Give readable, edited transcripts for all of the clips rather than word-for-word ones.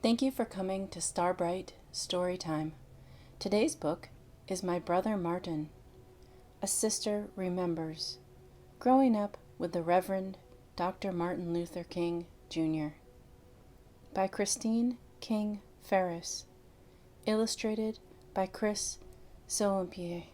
Thank you for coming to Starbright Storytime. Today's book is My Brother Martin, A Sister Remembers, Growing Up with the Reverend Dr. Martin Luther King, Jr. by Christine King Farris, illustrated by Chris Soentpiet.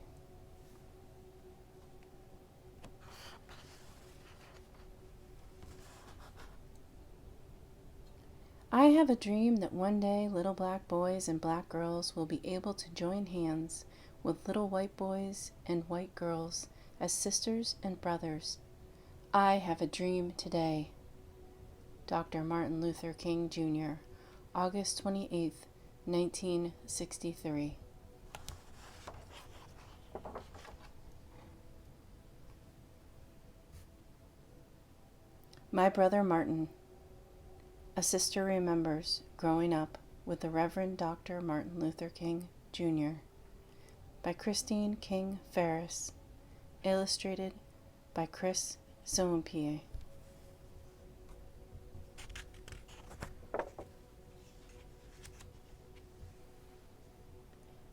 I have a dream that one day little black boys and black girls will be able to join hands with little white boys and white girls as sisters and brothers. I have a dream today. Dr. Martin Luther King, Jr., August 28th, 1963. My Brother Martin. A Sister Remembers, Growing Up with the Reverend Dr. Martin Luther King, Jr. by Christine King Farris, illustrated by Chris Soentpiet.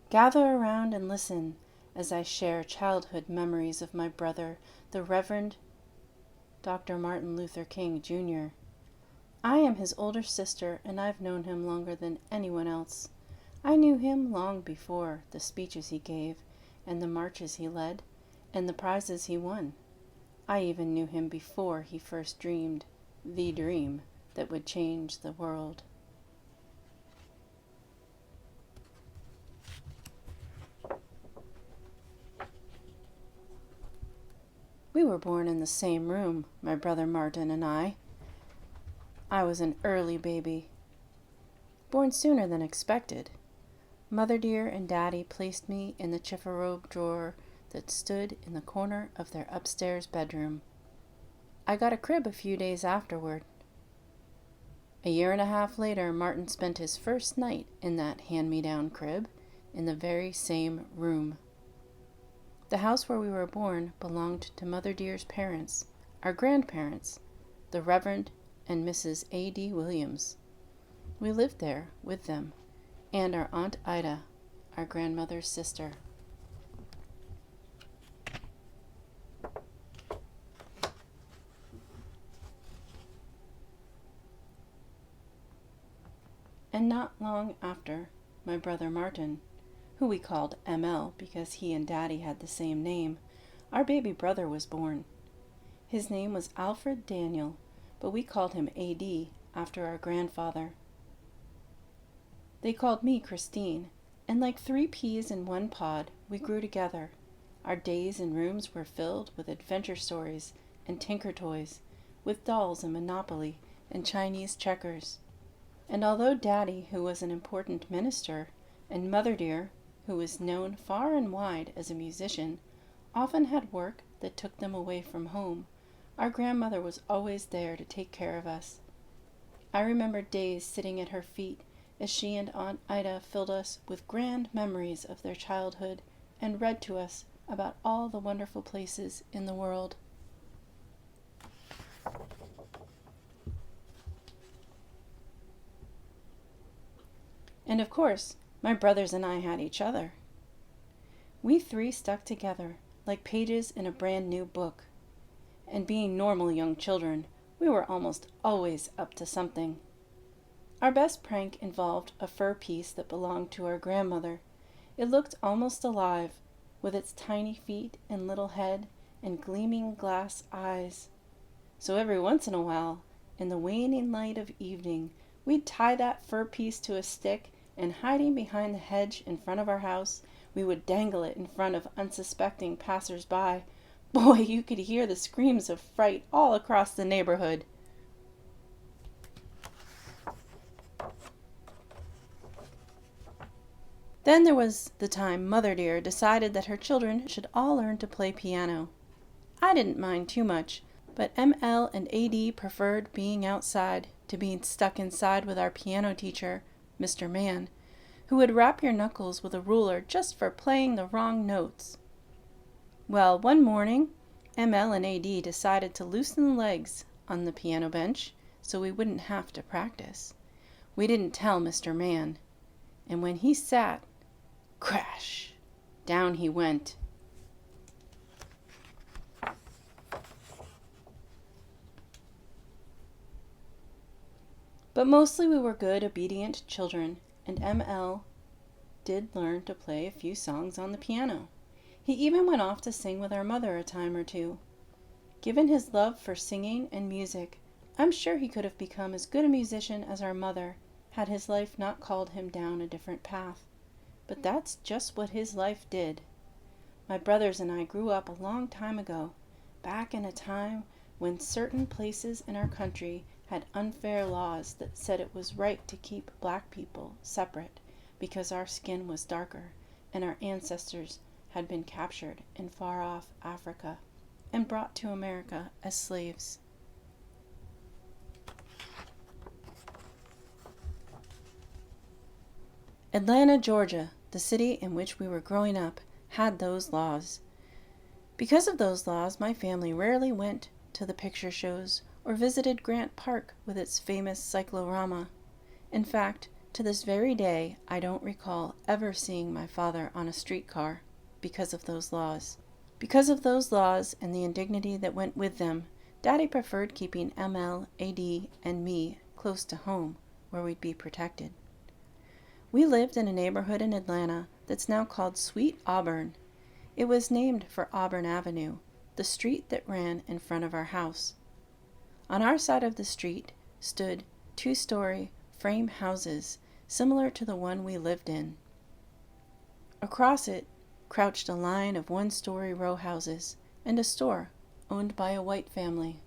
Gather around and listen as I share childhood memories of my brother, the Reverend Dr. Martin Luther King, Jr. I am his older sister, and I've known him longer than anyone else. I knew him long before the speeches he gave, and the marches he led, and the prizes he won. I even knew him before he first dreamed the dream that would change the world. We were born in the same room, my brother Martin and I. I was an early baby, born sooner than expected. Mother dear and Daddy placed me in the chifforobe drawer that stood in the corner of their upstairs bedroom. I got a crib a few days afterward. A year and a half later, Martin spent his first night in that hand-me-down crib in the very same room. The house where we were born belonged to Mother dear's parents, our grandparents, the Reverend and Mrs. A.D. Williams. We lived there with them, and our Aunt Ida, our grandmother's sister. And not long after, my brother Martin, who we called ML because he and Daddy had the same name, our baby brother was born. His name was Alfred Daniel, but we called him A.D. after our grandfather. They called me Christine, and like 3 peas in one pod, we grew together. Our days and rooms were filled with adventure stories and tinker toys, with dolls and Monopoly and Chinese checkers. And although Daddy, who was an important minister, and Mother dear, who was known far and wide as a musician, often had work that took them away from home, our grandmother was always there to take care of us. I remember days sitting at her feet as she and Aunt Ida filled us with grand memories of their childhood and read to us about all the wonderful places in the world. And of course, my brothers and I had each other. We 3 stuck together like pages in a brand new book. And being normal young children, we were almost always up to something. Our best prank involved a fur piece that belonged to our grandmother. It looked almost alive, with its tiny feet and little head and gleaming glass eyes. So every once in a while, in the waning light of evening, we'd tie that fur piece to a stick, and hiding behind the hedge in front of our house, we would dangle it in front of unsuspecting passers-by. Boy, you could hear the screams of fright all across the neighborhood. Then there was the time Mother dear decided that her children should all learn to play piano. I didn't mind too much, but ML and AD preferred being outside to being stuck inside with our piano teacher, Mr. Mann, who would rap your knuckles with a ruler just for playing the wrong notes. Well, one morning, ML and AD decided to loosen the legs on the piano bench so we wouldn't have to practice. We didn't tell Mr. Man, and when he sat, crash, down he went. But mostly we were good, obedient children, and ML did learn to play a few songs on the piano. He even went off to sing with our mother a time or two. Given his love for singing and music, I'm sure he could have become as good a musician as our mother had his life not called him down a different path. But that's just what his life did. My brothers and I grew up a long time ago, back in a time when certain places in our country had unfair laws that said it was right to keep black people separate because our skin was darker and our ancestors had been captured in far-off Africa and brought to America as slaves. Atlanta, Georgia, the city in which we were growing up, had those laws. Because of those laws, my family rarely went to the picture shows or visited Grant Park with its famous cyclorama. In fact, to this very day, I don't recall ever seeing my father on a streetcar because of those laws. Because of those laws and the indignity that went with them, Daddy preferred keeping ML, AD, and me close to home, where we'd be protected. We lived in a neighborhood in Atlanta that's now called Sweet Auburn. It was named for Auburn Avenue, the street that ran in front of our house. On our side of the street stood 2-story frame houses similar to the one we lived in. Across it crouched a line of 1-story row houses and a store owned by a white family.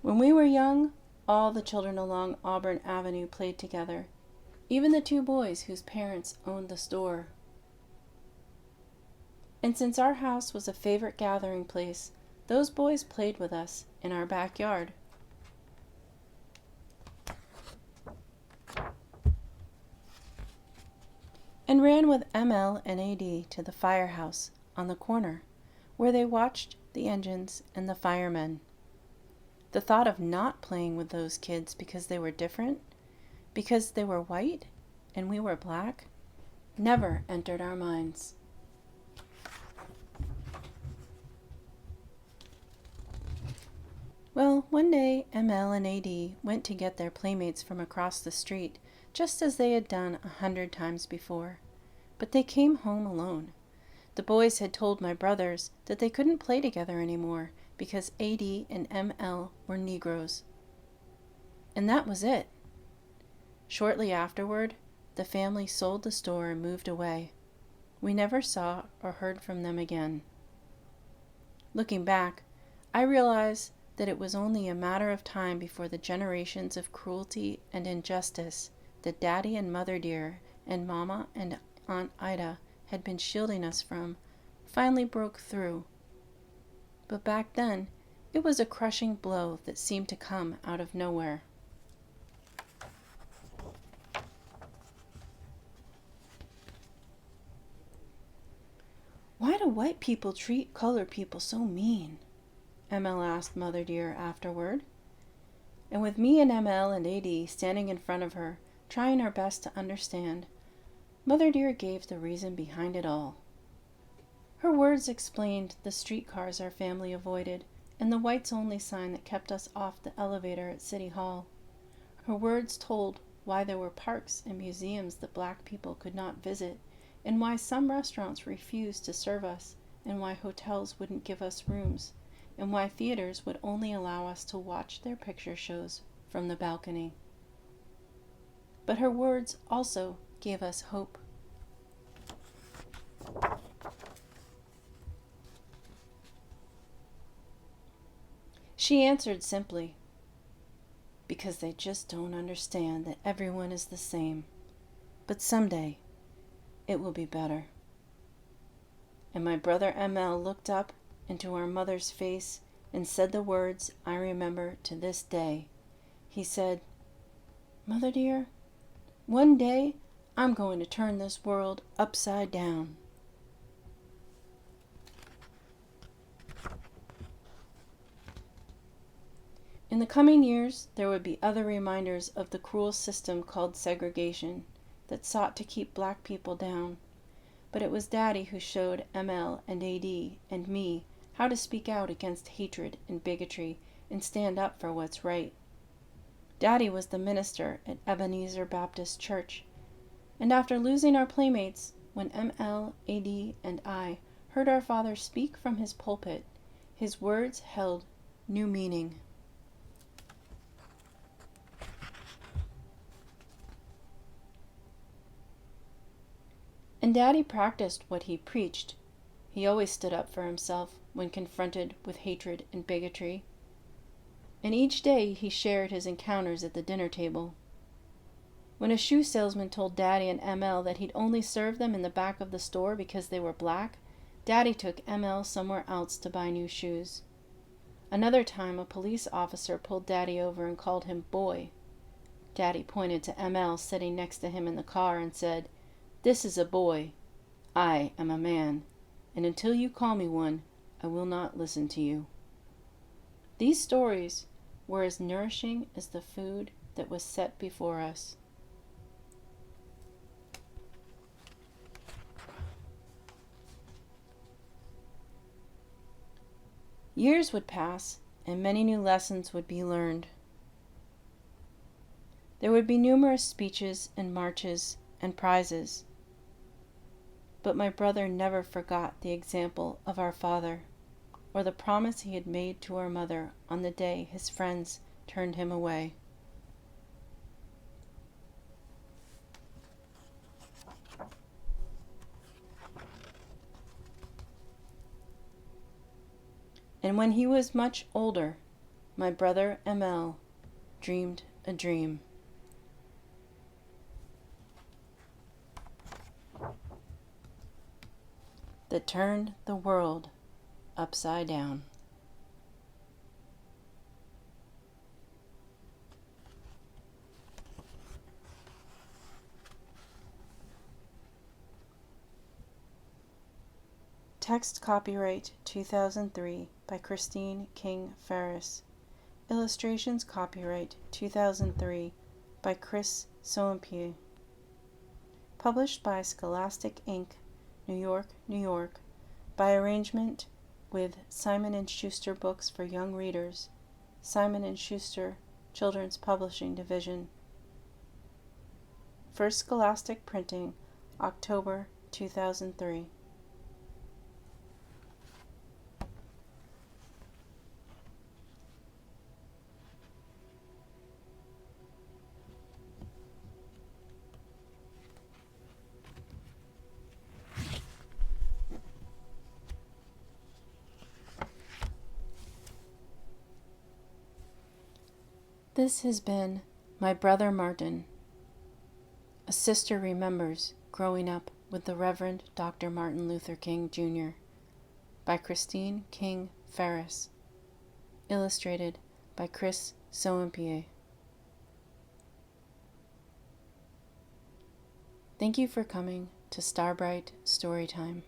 When we were young, all the children along Auburn Avenue played together, even the 2 boys whose parents owned the store. And since our house was a favorite gathering place, those boys played with us in our backyard. And ran with ML and AD to the firehouse on the corner, where they watched the engines and the firemen. The thought of not playing with those kids because they were different, because they were white and we were black, never entered our minds. Well, one day ML and AD went to get their playmates from across the street, just as they had done 100 times before. But they came home alone. The boys had told my brothers that they couldn't play together anymore because AD and ML were Negroes. And that was it. Shortly afterward, the family sold the store and moved away. We never saw or heard from them again. Looking back, I realize that it was only a matter of time before the generations of cruelty and injustice that Daddy and Mother Dear and Mama and Aunt Ida had been shielding us from finally broke through. But back then, it was a crushing blow that seemed to come out of nowhere. Why do white people treat colored people so mean? ML asked Mother Dear afterward. And with me and ML and AD standing in front of her, trying our best to understand, Mother Dear gave the reason behind it all. Her words explained the streetcars our family avoided and the whites-only sign that kept us off the elevator at City Hall. Her words told why there were parks and museums that black people could not visit, and why some restaurants refused to serve us, and why hotels wouldn't give us rooms, and why theaters would only allow us to watch their picture shows from the balcony. But her words also gave us hope. She answered simply, because they just don't understand that everyone is the same. But someday, it will be better. And my brother ML looked up into our mother's face and said the words I remember to this day. He said, "Mother dear, one day I'm going to turn this world upside down." In the coming years, there would be other reminders of the cruel system called segregation that sought to keep black people down. But it was Daddy who showed ML and AD and me how to speak out against hatred and bigotry and stand up for what's right. Daddy was the minister at Ebenezer Baptist Church, and after losing our playmates, when ML, AD, and I heard our father speak from his pulpit, his words held new meaning. And Daddy practiced what he preached. He always stood up for himself when confronted with hatred and bigotry. And each day he shared his encounters at the dinner table. When a shoe salesman told Daddy and ML that he'd only serve them in the back of the store because they were black, Daddy took ML somewhere else to buy new shoes. Another time, a police officer pulled Daddy over and called him boy. Daddy pointed to ML sitting next to him in the car and said, "This is a boy. I am a man, and until you call me one, I will not listen to you." These stories were as nourishing as the food that was set before us. Years would pass, and many new lessons would be learned. There would be numerous speeches and marches and prizes. But my brother never forgot the example of our father, or the promise he had made to our mother on the day his friends turned him away. And when he was much older, my brother ML dreamed a dream. That turned the world upside down. Text copyright 2003 by Christine King Farris. Illustrations copyright 2003 by Chris Soentpiet. Published by Scholastic Inc., New York, New York, by arrangement with Simon & Schuster Books for Young Readers, Simon & Schuster Children's Publishing Division. First Scholastic printing, October 2003. This has been My Brother Martin. A Sister Remembers Growing Up with the Reverend Dr. Martin Luther King, Jr. by Christine King Farris. Illustrated by Chris Soentpiet. Thank you for coming to Starbright Storytime.